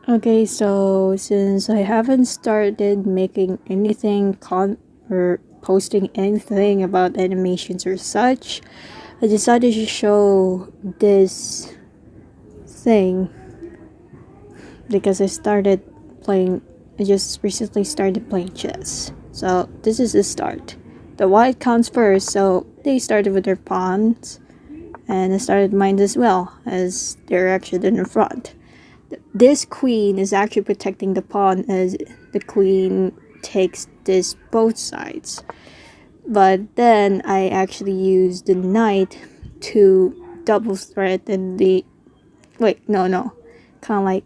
Okay, so since I haven't started making anything or posting anything about animations or such, I decided to show this thing because I just recently started playing chess. So this is the start. The white comes first, so they started with their pawns, and I started mine as well, as they're actually in the front. This queen is actually protecting the pawn as the queen takes this both sides. But then I actually used the knight to double threaten the. Wait, no. Kind of like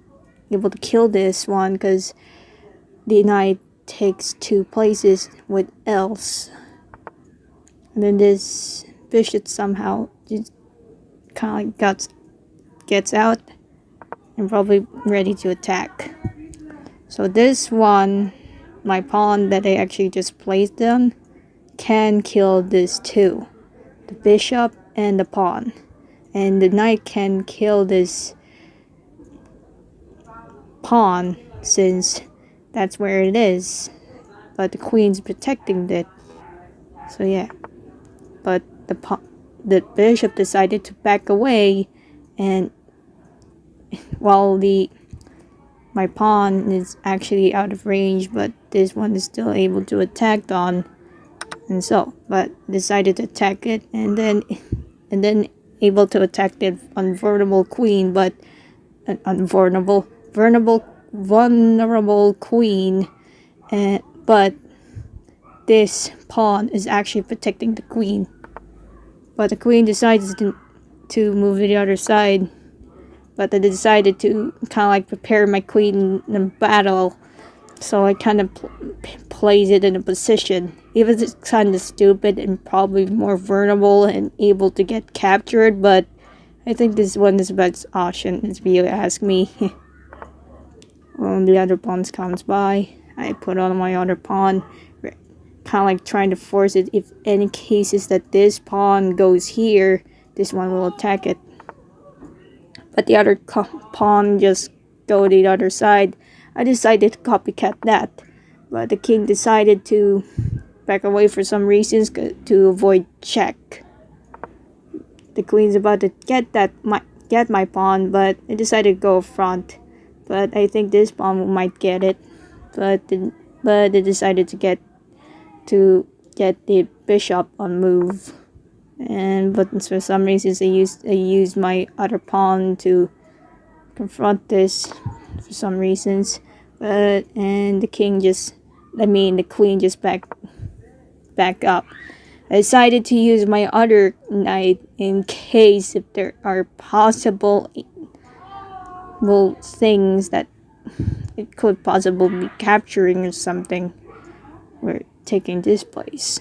able to kill this one because the knight takes two places with else. And then this bishop somehow just kind of like gets out and probably ready to attack. So this one, my pawn that I actually just placed down, can kill this too. The bishop and the pawn. And the knight can kill this pawn since that's where it is. But the queen's protecting it. So yeah. But the bishop decided to back away, and while my pawn is actually out of range, but this one is still able to attack on, and so but decided to attack it, and then able to attack the vulnerable queen, but an vulnerable queen, and but this pawn is actually protecting the queen, but the queen decides to move to the other side. But I decided to kind of like prepare my queen in battle, so I kind of plays it in a position. Even it's kind of stupid and probably more vulnerable and able to get captured, but I think this one is the best option, if you ask me. When the other pawns comes by, I put on my other pawn, kind of like trying to force it. If any cases that this pawn goes here, this one will attack it. But the other pawn just go to the other side. I decided to copycat that, but the king decided to back away for some reasons to avoid check. The queen's about to get my pawn, but I decided to go front. But I think this pawn might get it, but they decided to get the bishop on move. But for some reasons I used my other pawn to confront this for some reasons, and the queen just back up. I decided to use my other knight in case if there are possible things that it could possibly be capturing or something. We're taking this place.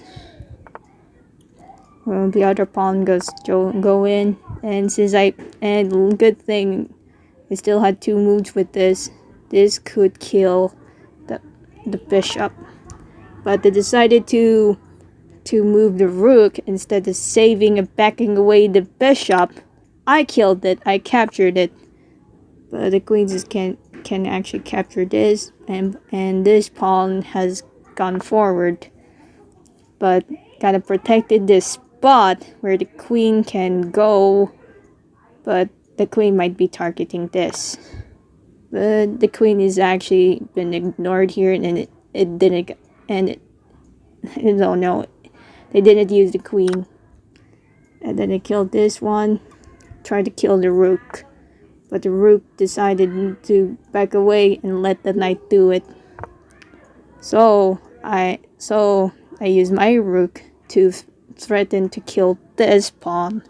Well, the other pawn go in, and good thing I still had two moves with this. This could kill the bishop, but they decided to move the rook instead of saving and backing away the bishop. I killed it. I captured it, but the queen just can actually capture this, and this pawn has gone forward, but kind of protected this spot where the queen can go, but the queen might be targeting this. But the queen is actually been ignored here, and it didn't, and it, I don't know, they didn't use the queen. And then they killed this one, tried to kill the rook, but the rook decided to back away and let the knight do it. So I used my rook to threaten to kill this pawn.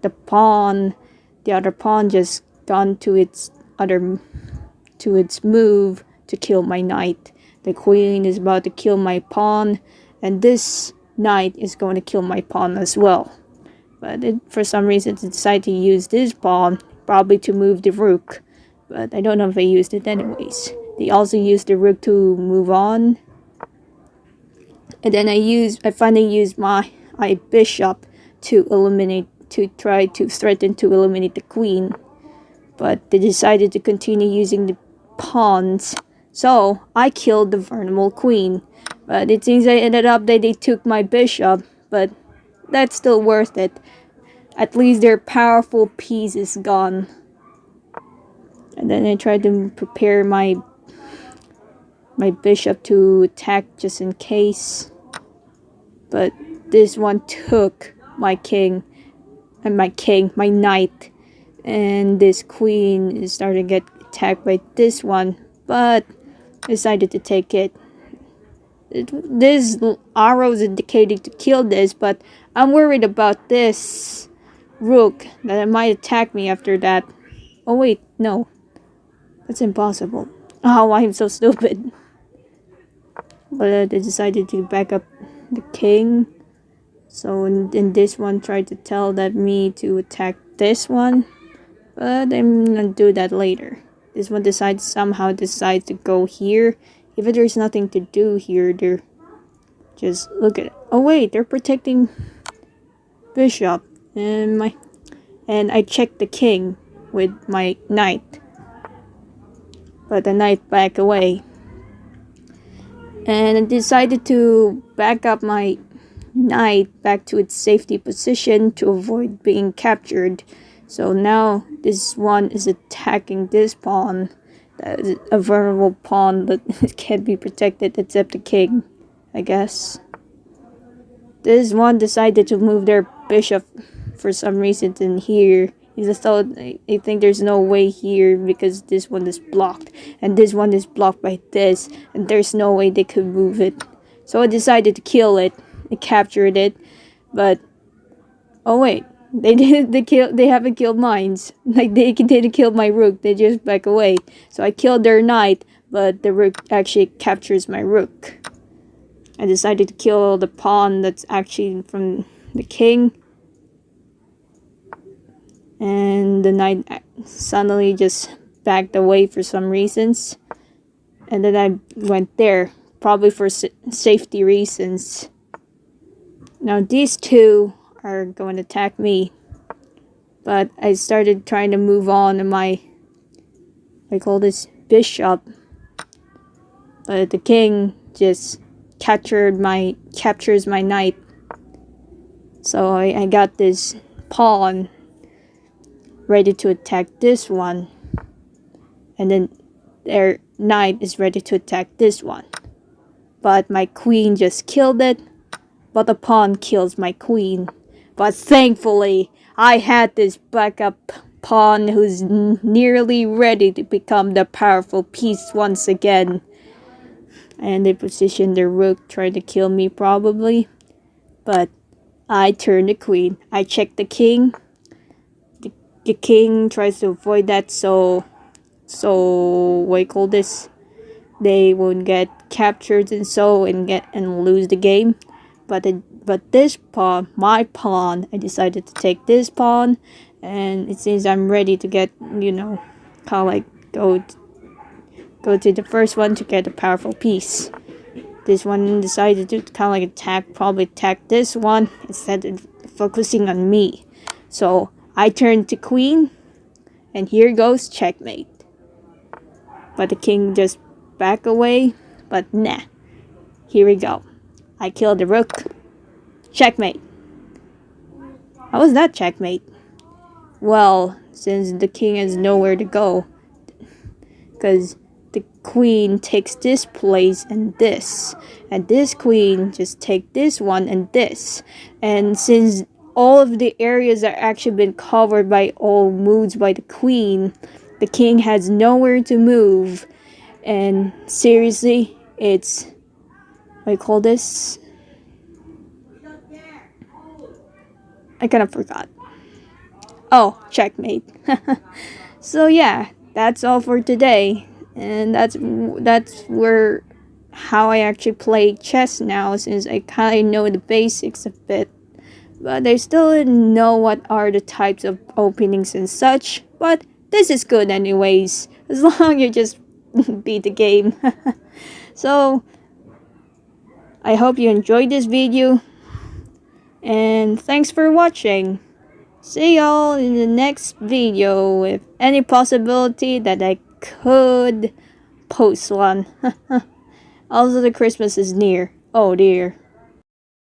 The other pawn just gone to its move to kill my knight. The queen is about to kill my pawn, and this knight is going to kill my pawn as well. But for some reason it decided to use this pawn, probably to move the rook. But I don't know if they used it anyways. They also used the rook to move on. And then I finally used my bishop to try to threaten to eliminate the queen. But they decided to continue using pawns. So I killed the vulnerable queen. But it seems I ended up that they took my bishop. But that's still worth it. At least their powerful piece is gone. And then I tried to prepare my bishop to attack just in case. But this one took my king. And my knight. And this queen is starting to get attacked by this one. But decided to take it. This arrow is indicating to kill this. But I'm worried about this rook. That it might attack me after that. Oh wait, no. That's impossible. Oh, I'm so stupid. But I decided to back up the king. So in this one, tried to tell that me to attack this one. But I'm gonna do that later. This one somehow decides to go here. Even there's nothing to do here, they're just look at it. Oh wait, they're protecting bishop and I checked the king with my knight. But the knight backed away. And I decided to back up my knight back to its safety position to avoid being captured. So now this one is attacking this pawn. That is a vulnerable pawn that can't be protected except the king, I guess. This one decided to move their bishop for some reason in here. I think there's no way here because this one is blocked. And this one is blocked by this. And there's no way they could move it. So I decided to kill it. I captured it. But, oh wait. They haven't killed mines. Like, they didn't kill my rook. They just back away. So I killed their knight. But the rook actually captures my rook. I decided to kill the pawn that's actually from the king. And the knight suddenly just backed away for some reasons. And then I went there. Probably for safety reasons. Now these two are going to attack me. But I started trying to move on to my... I call this bishop. But the king just captures my knight. So I got this pawn ready to attack this one. And then their knight is ready to attack this one. But my queen just killed it. But the pawn kills my queen. But thankfully, I had this backup pawn who's nearly ready to become the powerful piece once again. And they positioned their rook, trying to kill me probably. But I turned the queen. I checked the king. The king tries to avoid that, so what do you call this? They won't get captured and lose the game. But this pawn, my pawn, I decided to take this pawn, and it seems I'm ready to get, kind of like go to the first one to get a powerful piece. This one decided to kind of like probably attack this one instead of focusing on me. So I turned to queen, and here goes checkmate. But the king just back away, but nah. Here we go. I killed the rook. Checkmate. How was that checkmate? Well, since the king has nowhere to go, because the queen takes this place and this queen just take this one and this, and since all of the areas are actually been covered by all moves by the queen, the king has nowhere to move. And seriously, it's, what do you call this? I kind of forgot. Oh, checkmate. So yeah, that's all for today. And that's how I actually play chess now, since I kind of know the basics a bit. But I still didn't know what are the types of openings and such. But this is good anyways, as long as you just beat the game. So I hope you enjoyed this video, and thanks for watching. See y'all in the next video, with any possibility that I could post one. Also, the Christmas is near. Oh dear.